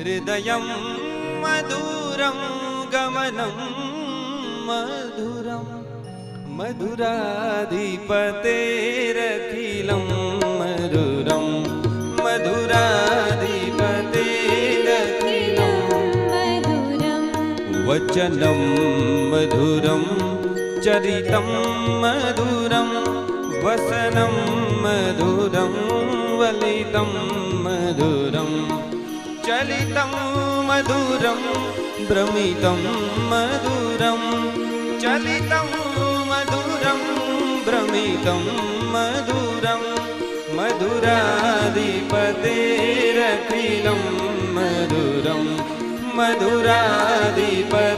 हृदयं मधुरं गमनं मधुरं मधुराधिपतेरखिलं मधुरं मधुराधिपतेरखिलं मधुरं वचनं मधुरं चरितं मधुरं वसनं मधुरं वलितं मधुरं चलितं मधुरं भ्रमितं मधुरं चलितं मधुरं भ्रमितं मधुरं मधुराधिपतेरखिलं मधुरं मधुराधिपतेरखिलं